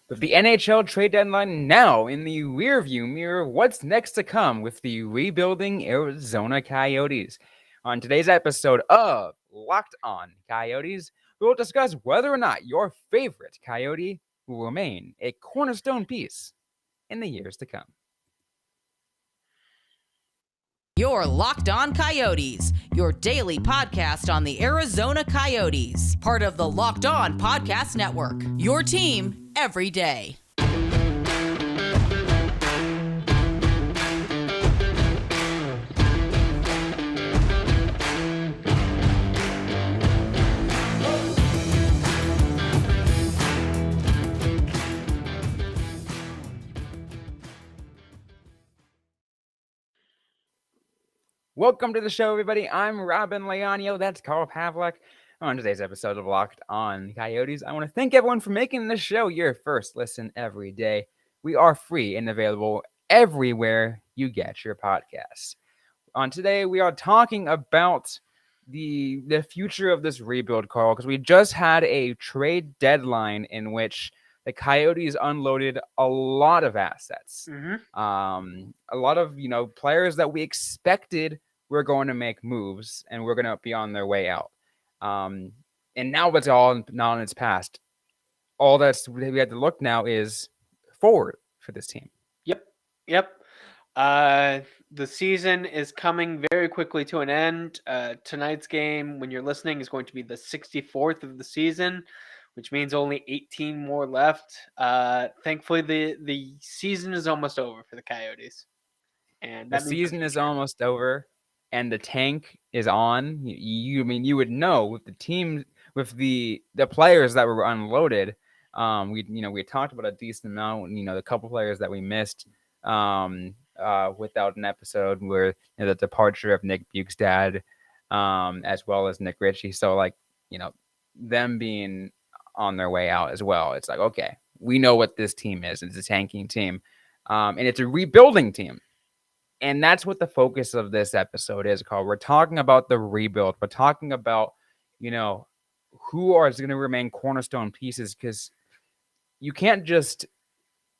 With the NHL Trade Deadline now in the rearview mirror, what's next to come with the rebuilding Arizona Coyotes? On today's episode of Locked On Coyotes, we will discuss whether or not your favorite Coyote will remain a cornerstone piece in the years to come. You're Locked On Coyotes, your daily podcast on the Arizona Coyotes, part of the Locked On Podcast Network, your team every day. Welcome to the show, everybody. I'm Robyn Leonio. That's Carl Pavlik. On today's episode of Locked On Coyotes, I want to thank everyone for making this show your first listen every day. We are free and available everywhere you get your podcasts. On today, we are talking about the future of this rebuild, Carl, because we just had a trade deadline in which the Coyotes unloaded a lot of assets. A lot of, players that we expected were going to make moves and we're going to be on their way out. And now it's all now in its past. All that's we have to look now is forward for this team. Yep. The season is coming very quickly to an end. Tonight's game, when you're listening, is going to be the 64th of the season, which means only 18 more left. Thankfully, the season is almost over for the Coyotes. And the season is almost over, and the tank is on. You would know with the team, with the players that were unloaded. We talked about a decent amount. The couple players that we missed without an episode were the departure of Nick Bukestad, as well as Nick Ritchie. So them being on their way out as well. It's like, okay, we know what this team is. It's a tanking team, and it's a rebuilding team. And that's what the focus of this episode is, Carl. We're talking about the rebuild. We're talking about, who are going to remain cornerstone pieces, because you can't just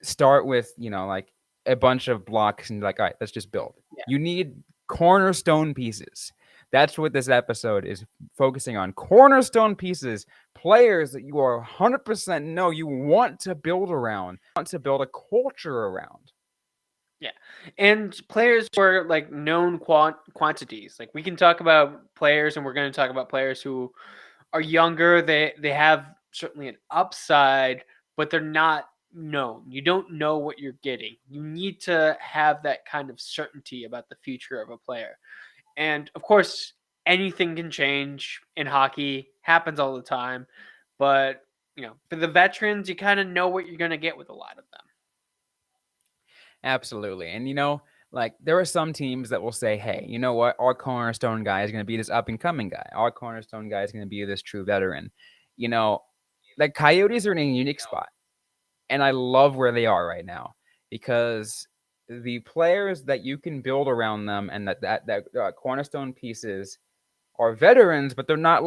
start with, a bunch of blocks and all right, let's just build. Yeah. You need cornerstone pieces. That's what this episode is focusing on. Cornerstone pieces, players that you are 100% know you want to build around, want to build a culture around. Yeah, and players who are known quantities. We can talk about players, and we're going to talk about players who are younger. They have certainly an upside, but they're not known. You don't know what you're getting. You need to have that kind of certainty about the future of a player. And of course, anything can change in hockey, happens all the time. But, for the veterans, you kind of know what you're going to get with a lot of them. Absolutely. And, there are some teams that will say, hey, you know what? Our cornerstone guy is going to be this up-and-coming guy. Our cornerstone guy is going to be this true veteran. The Coyotes are in a unique spot. And I love where they are right now, because the players that you can build around them and that cornerstone pieces are veterans, but they're not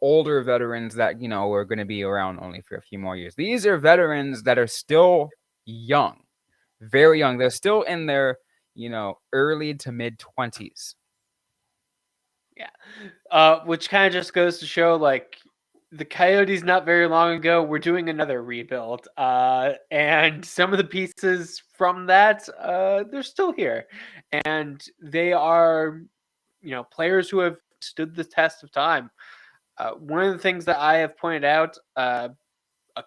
older veterans that, are going to be around only for a few more years. These are veterans that are still young. Very young. They're still in their, early to mid 20s. Yeah. Which kind of just goes to show, the Coyotes not very long ago were doing another rebuild. And some of the pieces from that, they're still here. And they are, players who have stood the test of time. One of the things that I have pointed out a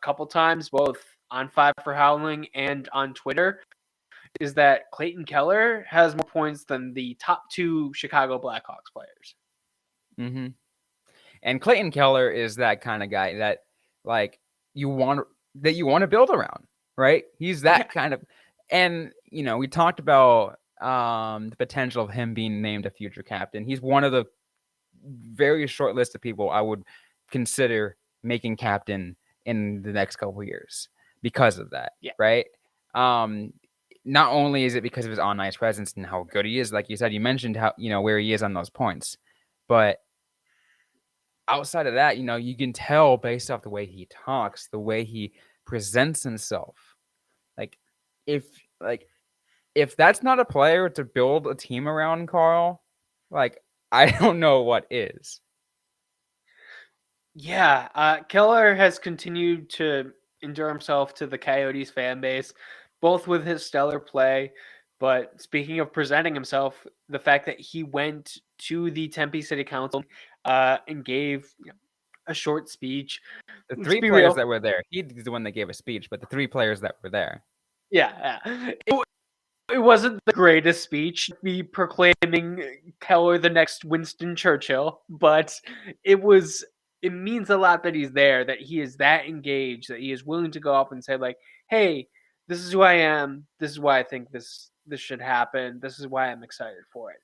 couple times, both on Five for Howling and on Twitter, is that Clayton Keller has more points than the top two Chicago Blackhawks players. Mm-hmm. And Clayton Keller is that kind of guy that you want to build around, right? He's that kind of, and we talked about the potential of him being named a future captain. He's one of the very short list of people I would consider making captain in the next couple of years because of that, right? Not only is it because of his on-ice presence and how good he is, like you said, you mentioned how, where he is on those points, but outside of that, you can tell based off the way he talks, the way he presents himself. Like if like if that's not a player to build a team around, Carl, like I don't know what is. Yeah, Keller has continued to endure himself to the Coyotes fan base, both with his stellar play. But speaking of presenting himself, the fact that he went to the Tempe City Council and gave a short speech. The Let's three be players real. that were there, he's the one that gave a speech, but the three players that were there. Yeah, yeah. It wasn't the greatest speech, be proclaiming Keller the next Winston Churchill, but it was. It means a lot that he's there, that he is that engaged, that he is willing to go up and say like, "Hey, this is who I am. This is why I think this should happen. This is why I'm excited for it."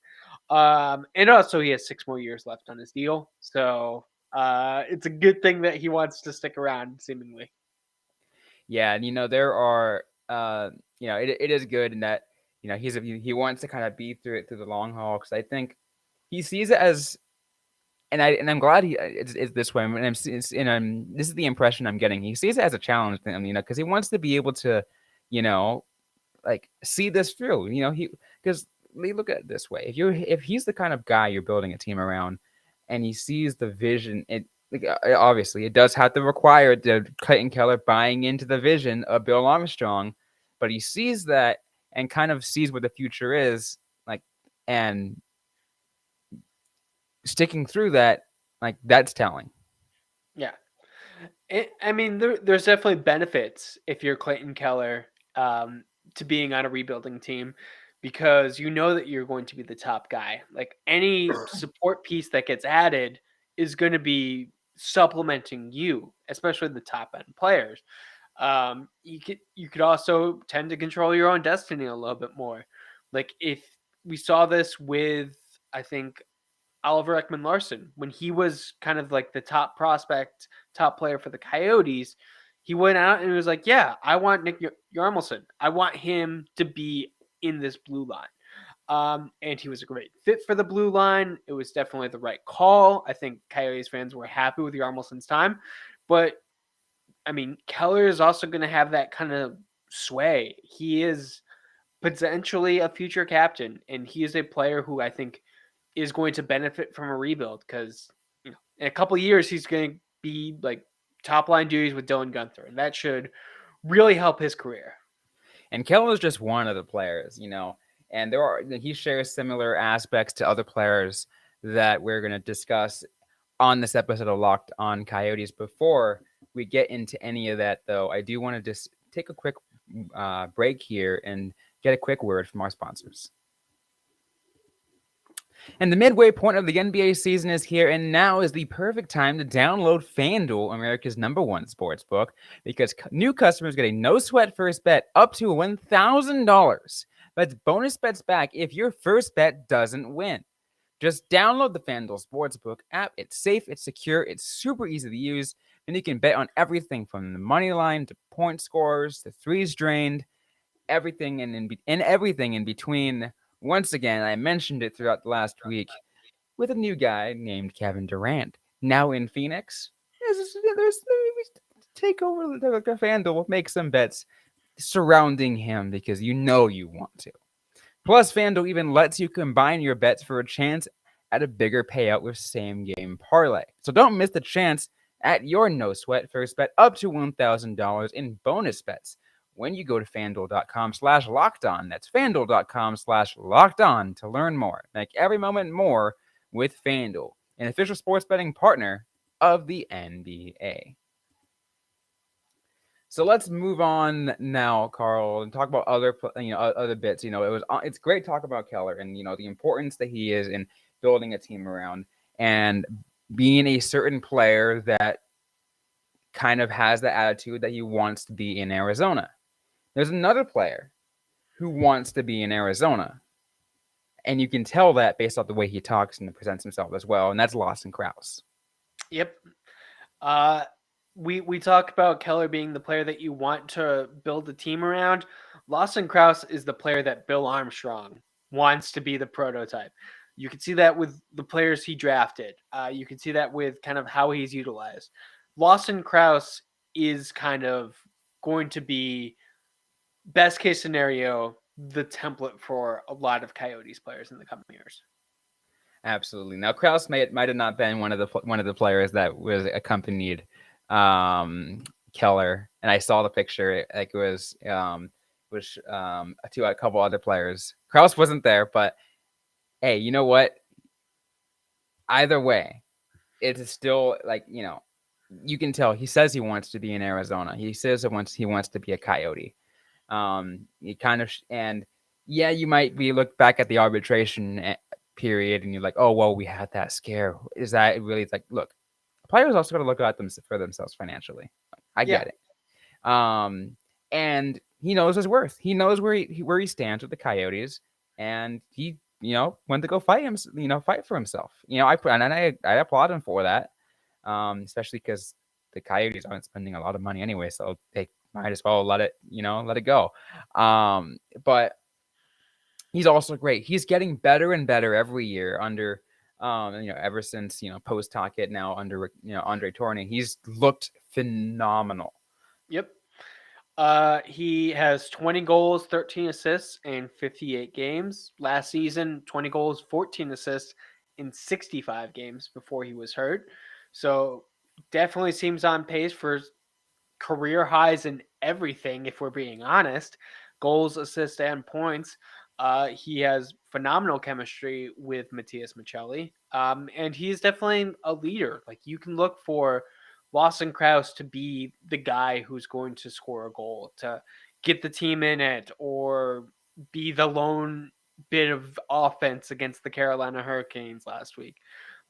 And also he has 6 more years left on his deal, so it's a good thing that he wants to stick around, seemingly. Yeah, and there are it is good in that he wants to kind of be through it through the long haul because I think he sees it as and I'm glad it's this way and this is the impression I'm getting. He sees it as a challenge, because he wants to be able to, you know, like see this through. He because look at it this way: if he's the kind of guy you're building a team around, and he sees the vision, obviously it does have to require the Clayton Keller buying into the vision of Bill Armstrong, but he sees that and kind of sees what the future is like, and sticking through that, like that's telling. Yeah. I mean, there's definitely benefits if you're Clayton Keller um, to being on a rebuilding team because you know that you're going to be the top guy. Like any support piece that gets added is going to be supplementing you, especially the top end players. You could also tend to control your own destiny a little bit more. Like if we saw this with, I think Oliver Ekman Larson, when he was kind of like the top prospect, top player for the Coyotes, he went out and was like, "Yeah, I want Nick Yarmelson. I want him to be in this blue line." And he was a great fit for the blue line. It was definitely the right call. I think Coyotes fans were happy with Yarmelson's time, but I mean, Keller is also going to have that kind of sway. He is potentially a future captain, and he is a player who I think is going to benefit from a rebuild because in a couple years he's going to be like top line duties with Dylan Gunther, and that should really help his career. And Keller is just one of the players, and he shares similar aspects to other players that we're going to discuss on this episode of Locked On Coyotes. Before we get into any of that, though, I do want to just take a quick break here and get a quick word from our sponsors. And the midway point of the NBA season is here, and now is the perfect time to download FanDuel, America's #1 sportsbook, because new customers get a no-sweat first bet up to $1,000. That's bonus bets back if your first bet doesn't win. Just download the FanDuel Sportsbook app. It's safe, it's secure, it's super easy to use, and you can bet on everything from the money line to point scores to threes drained, everything and everything in between. Once again, I mentioned it throughout the last week with a new guy named Kevin Durant, now in Phoenix. There's take over the FanDuel, make some bets surrounding him because you know you want to. Plus, FanDuel even lets you combine your bets for a chance at a bigger payout with same game parlay. So don't miss the chance at your no sweat first bet up to $1,000 in bonus bets when you go to fanduel.com/lockedon. That's fanduel.com/lockedon to learn more. Make every moment more with FanDuel, an official sports betting partner of the NBA. So let's move on now, Carl, and talk about other bits. It's great to talk about Keller and the importance that he is in building a team around and being a certain player that kind of has the attitude that he wants to be in Arizona. There's another player who wants to be in Arizona, and you can tell that based off the way he talks and presents himself as well, and that's Lawson Krause. Yep. Uh, we talk about Keller being the player that you want to build a team around. Lawson Krause is the player that Bill Armstrong wants to be the prototype. You can see that with the players he drafted. You can see that with kind of how he's utilized. Lawson Krause is kind of going to be, best case scenario, the template for a lot of Coyotes players in the coming years. Absolutely. Now Kraus might have not been one of the players that was accompanied Keller, and I saw the picture. Like it was a couple other players. Kraus wasn't there, but hey, you know what? Either way, it's still like you can tell he says he wants to be in Arizona. He says he wants to be a Coyote. You kind of and yeah, you might be look back at the arbitration period and you're like, oh well, we had that scare. Is that really? It's like, look, players also got to look out for themselves financially. I Yeah. get it. And he knows his worth. He knows where he stands with the Coyotes, and he went to go fight him. Fight for himself. I applaud him for that. Especially because the Coyotes aren't spending a lot of money anyway, so they might as well let it go. But he's also great. He's getting better and better every year under, ever since post Tocchet now under Andre Tourigny. He's looked phenomenal. Yep. He has 20 goals, 13 assists in 58 games. Last season, 20 goals, 14 assists in 65 games before he was hurt. So definitely seems on pace for career highs in everything, if we're being honest. Goals, assists, and points. He has phenomenal chemistry with Matthias Michelli. And he's definitely a leader. Like, you can look for Lawson Krause to be the guy who's going to score a goal, to get the team in it, or be the lone bit of offense against the Carolina Hurricanes last week.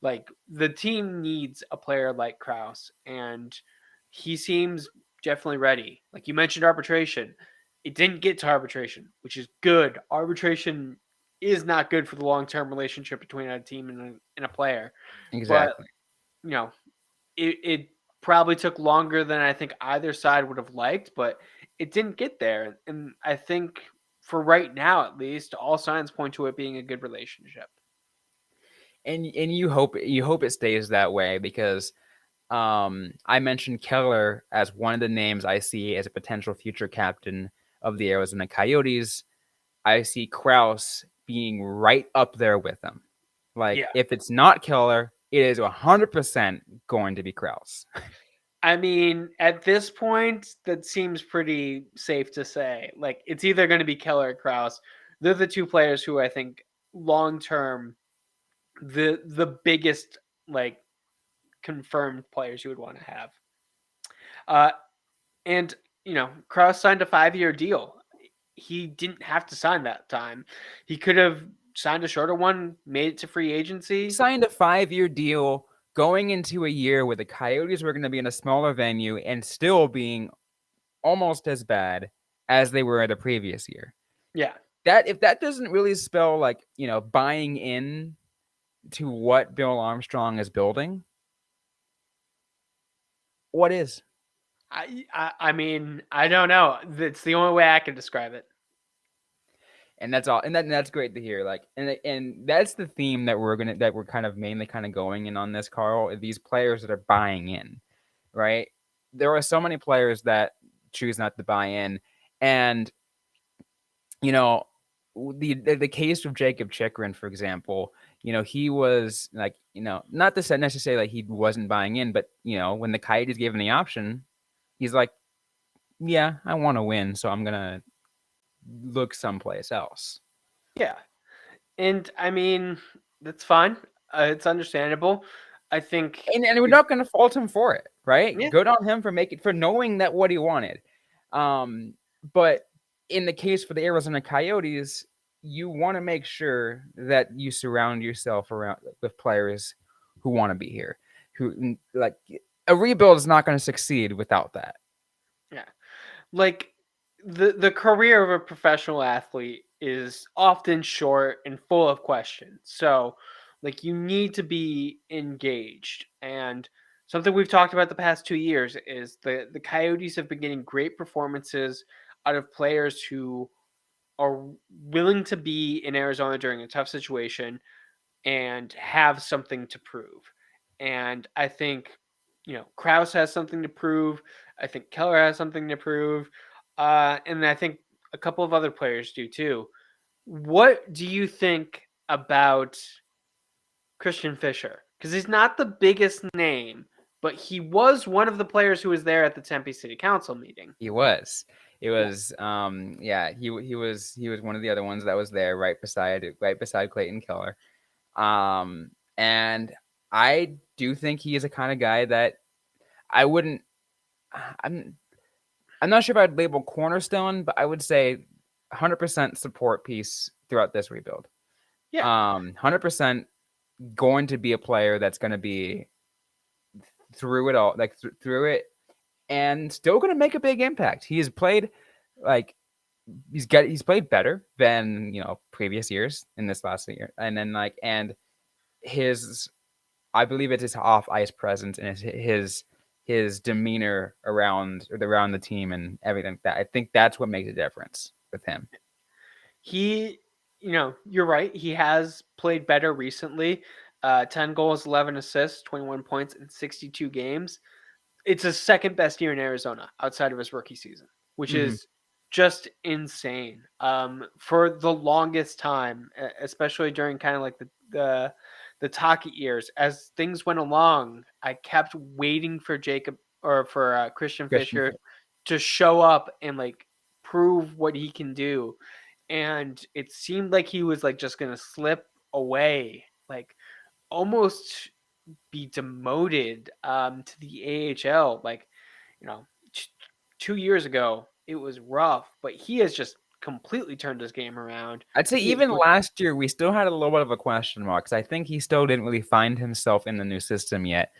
Like, the team needs a player like Krause, and he seems definitely ready. Like you mentioned, arbitration. It didn't get to arbitration, which is good. Arbitration is not good for the long-term relationship between a team and a player. But, Exactly. you know, it probably took longer than I think either side would have liked, but it didn't get there. And I think for right now, at least, all signs point to it being a good relationship. And you hope it stays that way because I mentioned Keller as one of the names I see as a potential future captain of the Arizona Coyotes. I see Krause being right up there with him. Like, Yeah. if it's not Keller, it is 100% going to be Krause. I mean, at this point, that seems pretty safe to say. Like, it's either going to be Keller or Kraus. They're the two players who I think long term, the biggest like confirmed players you would want to have. Uh, and Kraus signed a 5-year deal. He didn't have to sign that time. He could have signed a shorter one, made it to free He agency. signed a 5-year deal going into a year where the Coyotes were going to be in a smaller venue and still being almost as bad as they were the previous year. Yeah. That if that doesn't really spell like, buying in to what Bill Armstrong is building, what is? I mean, I don't know. That's the only way I can describe it. And that's all, and that's great to hear. Like, and that's the theme that we're kind of mainly kind of going in on this, Carl. These players that are buying in, right? There are so many players that choose not to buy in, and you know, the case of Jacob Chikrin, for example, he was like, not to say necessarily like he wasn't buying in, but when the Coyotes gave him the option, he's like, yeah, I want to win, so I'm gonna look someplace else. Yeah. And I mean, that's fine. It's understandable. I think, And we're not going to fault him for it, right? yeah, Good on him for knowing that what he wanted. But in the case for the Arizona Coyotes, you want to make sure that you surround yourself around with players who want to be here. Who like a rebuild is not going to succeed without that. yeah. Like, the career of a professional athlete is often short and full of questions. So, like, you need to be engaged. And something we've talked about the past 2 years is the Coyotes have been getting great performances out of players who are willing to be in Arizona during a tough situation and have something to prove. And I think, Kraus has something to prove. I think Keller has something to prove. And I think a couple of other players do too. What do you think about Christian Fischer? Because he's not the biggest name, but he was one of the players who was there at the Tempe City Council meeting. He was. It Yeah. was yeah, he was one of the other ones that was there right beside Clayton Keller. And I do think he is a kind of guy that I wouldn't I'm I'm not sure if I'd label cornerstone, but I would say 100% support piece throughout this rebuild. Yeah. 100% going to be a player that's going to be through it all, like through it, and still going to make a big impact. He has played like he's played better than previous years in this last year, and then his I believe it's his off ice presence and his demeanor around the team and everything like that. I think that's what makes a difference with him. He, you're right. He has played better recently. 10 goals, 11 assists, 21 points in 62 games. It's his second best year in Arizona outside of his rookie season, which Mm-hmm. is just insane. For the longest time, especially during kind of like the Taki years, as things went along, I kept waiting for Jacob or for Christian Christian, Fischer to show up and like prove what he can do, and it seemed like he was like just gonna slip away, like almost be demoted to the AHL. Like, you know, 2 years ago, it was rough, but he has just completely turned his game around. I'd say He is even last year we still had a little bit of a question mark because I think he still didn't really find himself in the new system yet.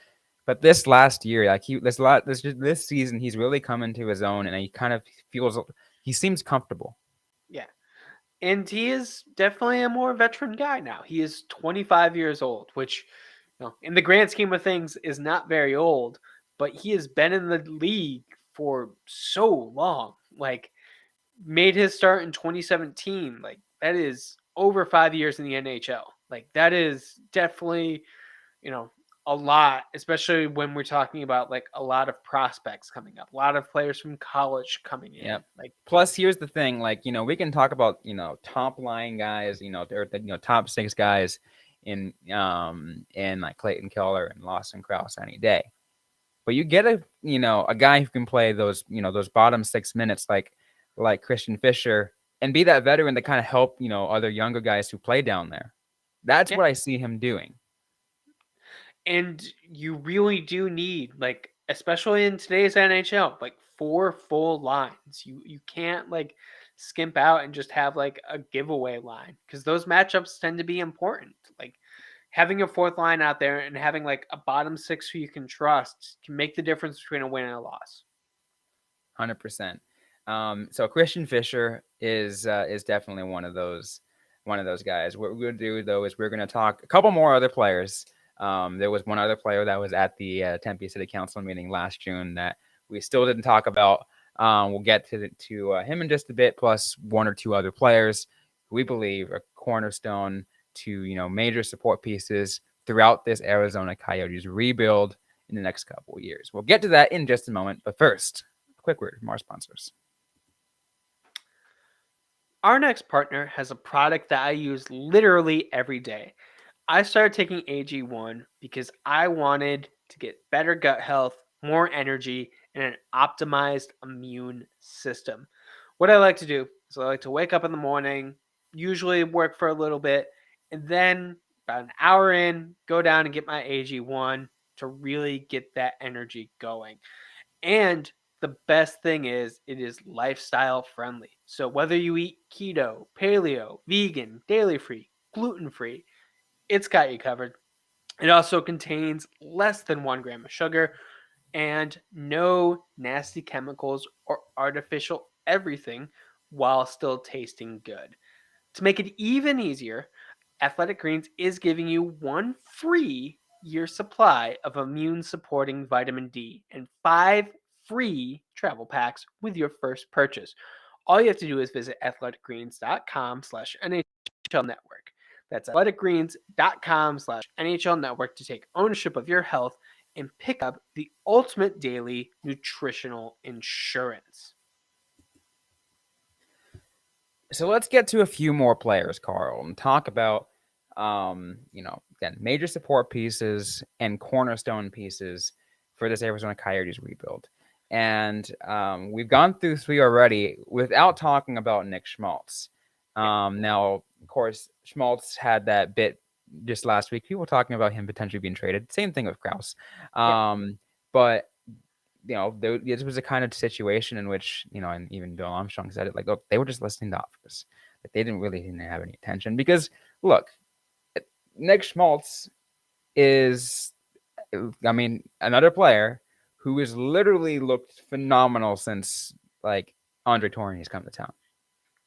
But this last year, like this season, he's really come into his own, and he kind of he seems comfortable. yeah. And he is definitely a more veteran guy now. He is 25 years old, which, in the grand scheme of things, is not very old, but he has been in the league for so long. Like, made his start in 2017. Like, that is over 5 years in the NHL. Like, that is definitely, you know, a lot, especially when we're talking about like a lot of prospects coming up, a lot of players from college coming in. Yep. Like, Plus, here's the thing: like we can talk about top line guys, or the top six guys in like Clayton Keller and Lawson Krause any day. But you get a guy who can play those bottom 6 minutes like Christian Fischer and be that veteran to kind of help other younger guys who play down there. That's yeah. what I see him doing. And you really do need, like, especially in today's NHL, like 4 full lines. You can't like skimp out and just have like a giveaway line, because those matchups tend to be important. Like, having a fourth line out there and having like a bottom six who you can trust can make the difference between a win and a loss. 100%. So Christian Fischer is definitely one of those guys. What we're going to do though is we're going to talk a couple more other players. There was one other player that was at the Tempe City Council meeting last June that we still didn't talk about. We'll get to him in just a bit, plus one or two other players who we believe are cornerstone to major support pieces throughout this Arizona Coyotes rebuild in the next couple of years. We'll get to that in just a moment, but first, a quick word from our sponsors. Our next partner has a product that I use literally every day. I started taking AG1 because I wanted to get better gut health, more energy, and an optimized immune system. What I like to do is I like to wake up in the morning, usually work for a little bit, and then about an hour in, go down and get my AG1 to really get that energy going. And the best thing is, it is lifestyle friendly. So whether you eat keto, paleo, vegan, dairy free, gluten free, it's got you covered. It also contains less than 1 gram of sugar and no nasty chemicals or artificial everything, while still tasting good. To make it even easier, Athletic Greens is giving you 1 free year supply of immune supporting vitamin D and 5 free travel packs with your first purchase. All you have to do is visit athleticgreens.com/NHL network. That's athleticgreens.com/NHL network to take ownership of your health and pick up the ultimate daily nutritional insurance. So let's get to a few more players, Carl, and talk about, again, major support pieces and cornerstone pieces for this Arizona Coyotes rebuild. And we've gone through three already without talking about Nick Schmaltz. Now, of course, Schmaltz had that bit just last week. People talking about him potentially being traded. Same thing with Krause. But this was a kind of situation in which, and even Bill Armstrong said it, like, look, they were just listening to offers. Like, they didn't have any attention because, look, Nick Schmaltz is, another player who has literally looked phenomenal since, like, Andre Tourigny's come to town.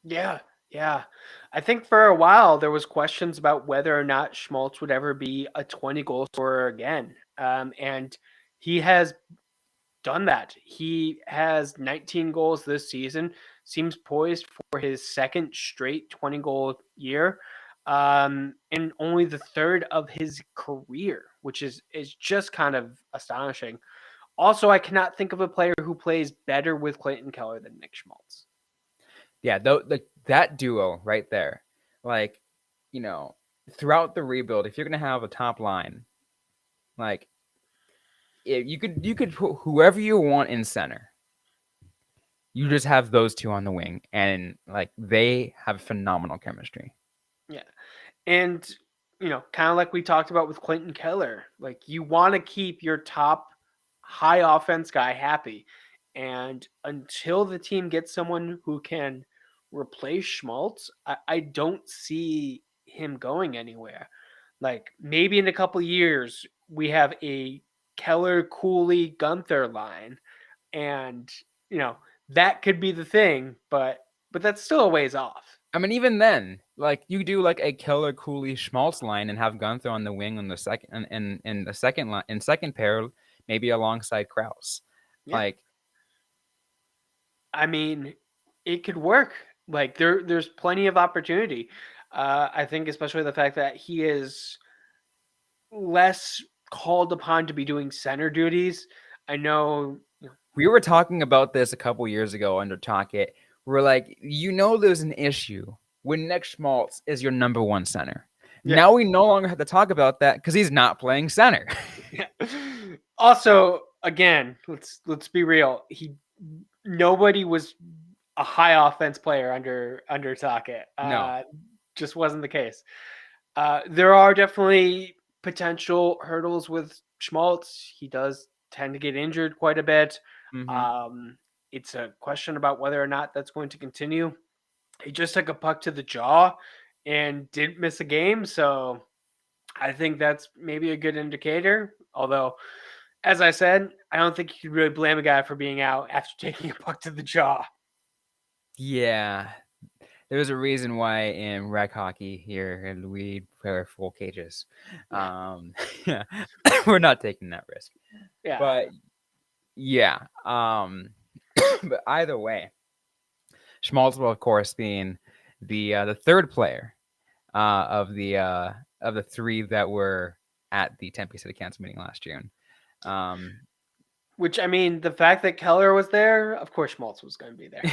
Yeah. I think for a while there was questions about whether or not Schmaltz would ever be a 20-goal scorer again. And he has done that. He has 19 goals this season, seems poised for his second straight 20-goal year, and only the third of his career, which is just kind of astonishing. Also, I cannot think of a player who plays better with Clayton Keller than Nick Schmaltz. Yeah, that duo right there, like, throughout the rebuild, if you're gonna have a top line, like, you could put whoever you want in center. You just have those two on the wing, and like they have phenomenal chemistry. Yeah. And, kind of like we talked about with Clayton Keller, like you want to keep your top high offense guy happy. And until the team gets someone who can replace Schmaltz, I don't see him going anywhere. Like maybe in a couple years, we have a Keller, Cooley, Gunther line. And, that could be the thing, but that's still a ways off. I mean, even then, like you do like a Keller, Cooley, Schmaltz line, and have Gunther on the wing on the second, and in the second line, in second pair, maybe alongside Krause. Yeah. Like, I mean, it could work. Like there's plenty of opportunity. I think especially the fact that he is less called upon to be doing center duties. I know. we were talking about this a couple years ago under Talkit. We're like, there's an issue when Nick Schmaltz is your number one center. Yeah. Now we no longer have to talk about that because he's not playing center. Yeah. Also, again, let's be real. Nobody was a high offense player under Talkit. No, just wasn't the case. There are definitely potential hurdles with Schmaltz. He does tend to get injured quite a bit. Mm-hmm. It's a question about whether or not that's going to continue. He just took a puck to the jaw and didn't miss a game, so I think that's maybe a good indicator. Although, as I said, I don't think you could really blame a guy for being out after taking a puck to the jaw. Yeah. There's a reason why in rec hockey here we wear full cages. Yeah. We're not taking that risk. Yeah. But yeah. But either way, Schmaltz will, of course, being the third player of the three that were at the Tempe City Council meeting last June. Which, I mean, the fact that Keller was there, of course Schmaltz was going to be there.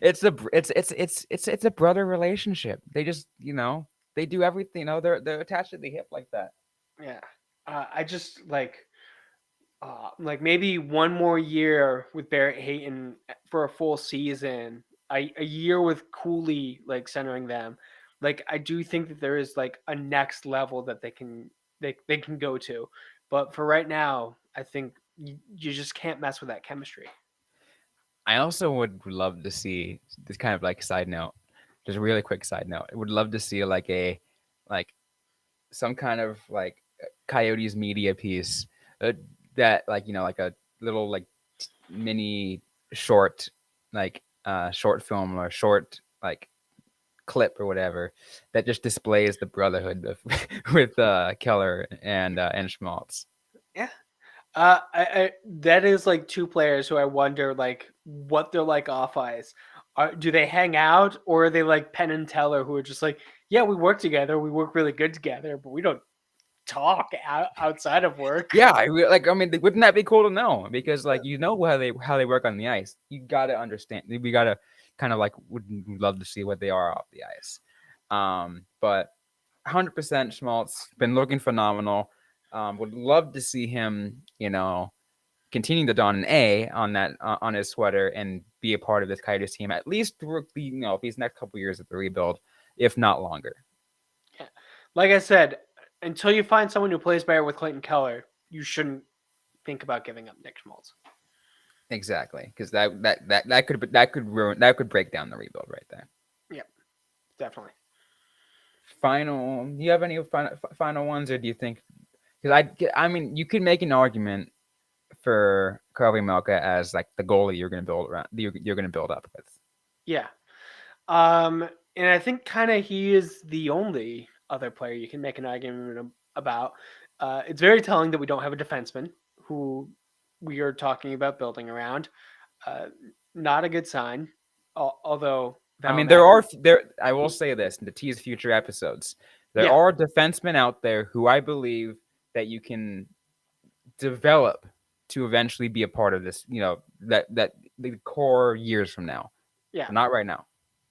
It's a brother relationship. They just, they do everything. They're attached to the hip like that. Yeah. I just like maybe one more year with Barrett Hayton for a full season, a year with Cooley like centering them. Like I do think that there is like a next level that they can go to, but for right now, I think you just can't mess with that chemistry. I also would love to see this kind of like side note, just a really quick side note. I would love to see like some kind of like Coyotes media piece that like like a little like mini short like short film or short like clip or whatever that just displays the brotherhood of, with Keller and Schmaltz. Yeah. I that is like two players who I wonder like what they're like off ice. Do they hang out, or are they like Penn and Teller who are just like, yeah, we work together, we work really good together, but we don't talk outside of work. Yeah, I mean, wouldn't that be cool to know? Because like how they work on the ice. You gotta understand. We gotta kind of like would love to see what they are off the ice. But 100% Schmaltz been looking phenomenal. Would love to see him, continue to don an A on that on his sweater and be a part of this Coyotes team at least through the these next couple years of the rebuild, if not longer. Yeah. Like I said, until you find someone who plays better with Clayton Keller, you shouldn't think about giving up Nick Schmaltz. Exactly, because that could break down the rebuild right there. Yep, definitely. Final, do you have any final ones, or do you think? Because I mean, you could make an argument for Carl Melka as like the goalie you're going to build around, you're going to build up with. Yeah. And I think kind of he is the only other player you can make an argument about. It's very telling that we don't have a defenseman who we are talking about building around. Uh, Not a good sign. Although I mean, Val, I will say this to tease future episodes. There yeah, are defensemen out there who I believe that you can develop to eventually be a part of this. That the core years from now, yeah, but not right now.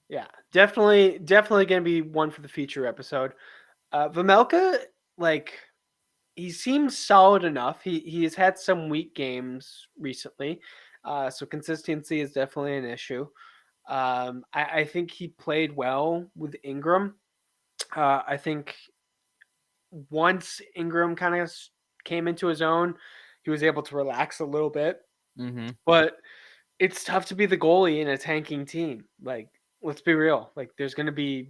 yeah, definitely gonna be one for the future episode. Vamelka, like he seems solid enough. He has had some weak games recently, so consistency is definitely an issue. I think he played well with Ingram. I think once Ingram kind of came into his own, he was able to relax a little bit. Mm-hmm. But it's tough to be the goalie in a tanking team. Like, let's be real. Like, there's going to be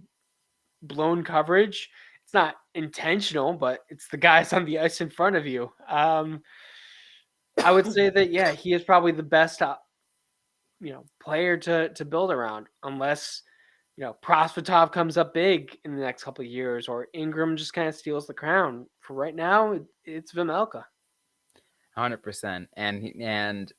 blown coverage. It's not intentional, but it's the guys on the ice in front of you. I would say that yeah, he is probably the best, player to build around, unless Prospetov comes up big in the next couple of years, or Ingram just kind of steals the crown. For right now, it's Vimelka. 100%, and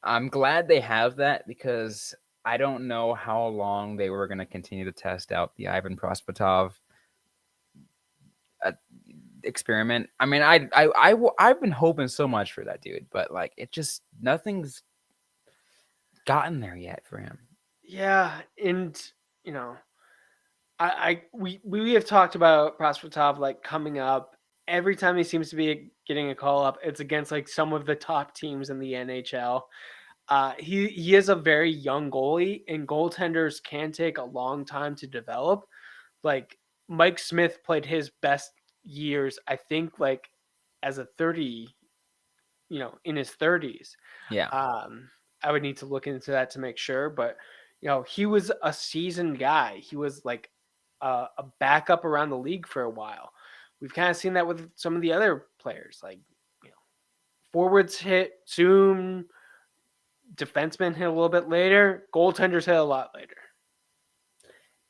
I'm glad they have that because I don't know how long they were going to continue to test out the Ivan Prospetov uh, experiment. I mean, I've been hoping so much for that dude, but like it just nothing's gotten there yet for him. Yeah, and you know, we have talked about Prospetov like coming up. Every time he seems to be getting a call up, it's against like some of the top teams in the NHL. He is a very young goalie, and goaltenders can take a long time to develop. Like Mike Smith played his best years, I think, like as a 30, in his 30s. Yeah, Um, I would need to look into that to make sure, but he was a seasoned guy. He was like a backup around the league for a while. We've kind of seen that with some of the other players, like you know, forwards hit soon, defensemen hit a little bit later, goaltenders hit a lot later.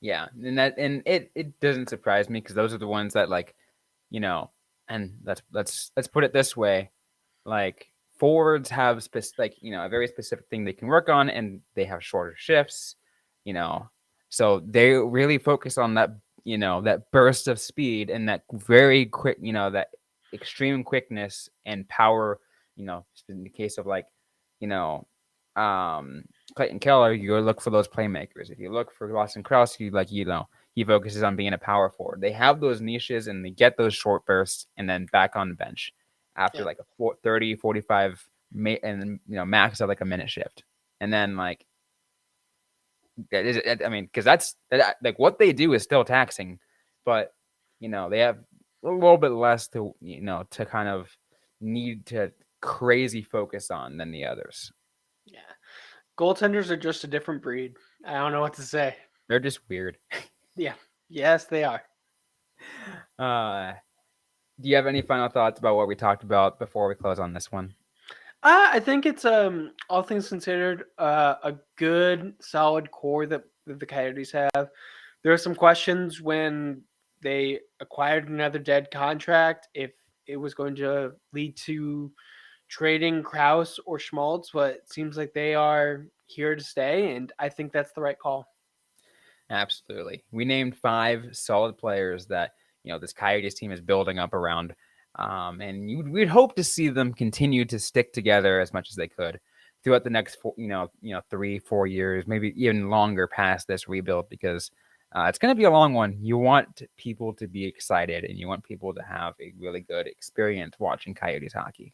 yeah, and it doesn't surprise me because those are the ones that like, and let's put it this way, like forwards have a very specific thing they can work on, and they have shorter shifts, you know, so they really focus on that burst of speed and that very quick, that extreme quickness and power, in the case of like, you know, um, Clayton Keller, you look for those playmakers. If you look for Boston Krause, he focuses on being a power forward. They have those niches and they get those short bursts and then back on the bench after Yeah, like a 30, 45, and max of like a minute shift. And then like, I mean, because that's like what they do is still taxing, but they have a little bit less to kind of need to crazy focus on than the others. yeah. Goaltenders are just a different breed. I don't know what to say. They're just weird. Yeah, yes, they are. Uh, do you have any final thoughts about what we talked about before we close on this one? I think it's all things considered a good solid core that the Coyotes have. There are some questions when they acquired another dead contract if it was going to lead to trading Kraus or Schmaltz, but it seems like they are here to stay, and I think that's the right call. Absolutely. We named 5 solid players that this Coyotes team is building up around. And we'd hope to see them continue to stick together as much as they could throughout the next 3-4 years, maybe even longer past this rebuild, because it's going to be a long one. You want people to be excited, and you want people to have a really good experience watching Coyotes hockey.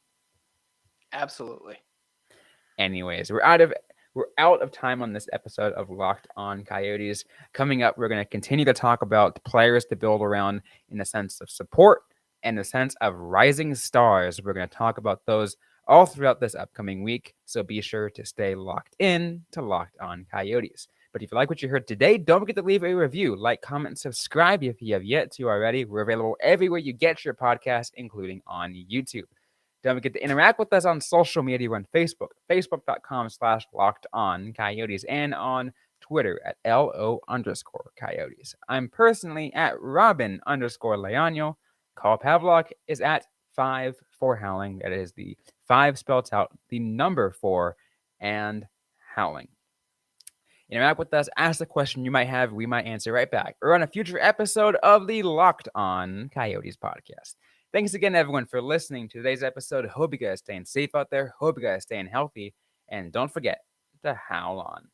Absolutely. Anyways, we're out of time on this episode of Locked On Coyotes. Coming up, we're going to continue to talk about players to build around in the sense of support and the sense of rising stars. We're going to talk about those all throughout this upcoming week. So be sure to stay locked in to Locked On Coyotes. But if you like what you heard today, don't forget to leave a review, like, comment, and subscribe if you have yet to already. We're available everywhere you get your podcast, including on YouTube. Don't forget to interact with us on social media. We're on Facebook, facebook.com/lockedoncoyotes, and on Twitter at LO_Coyotes. I'm personally at Robyn_Leano. Carl Pavlock is at 5 4 Howling. That is the 5 spelled out, the number 4, and Howling. Interact with us, ask the question you might have, we might answer right back, or on a future episode of the Locked On Coyotes podcast. Thanks again, everyone, for listening to today's episode. Hope you guys staying safe out there. Hope you guys staying healthy. And don't forget to howl on.